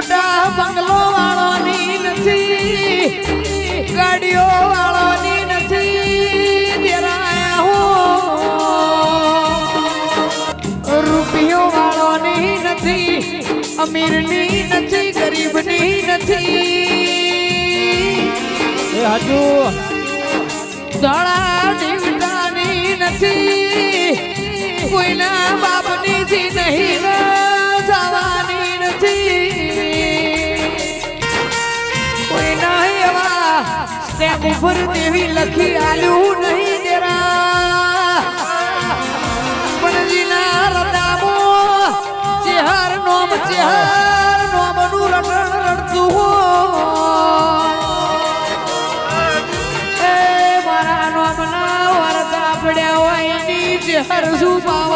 મોટા બંગલો વાળોની નથી, ગાડીઓ વાળોની નથી, દેરાયા હો રૂપિયો વાળોની નથી, અમીરની નથી, ગરીબની નથી, હજુ ધડા દીવડાની નથી, કોઈના બાપની થી નહીં જવાની નથી, કોઈના એવા સ્ટેપ ઉપર દેવી લખી આલ્યું નહીં દેરા, પણ જીના રડામો ચેહર નોમનું રટણ રડતું હોય, મારા નોમના વરતા પડ્યા હોય ની ચેહર શું પાવ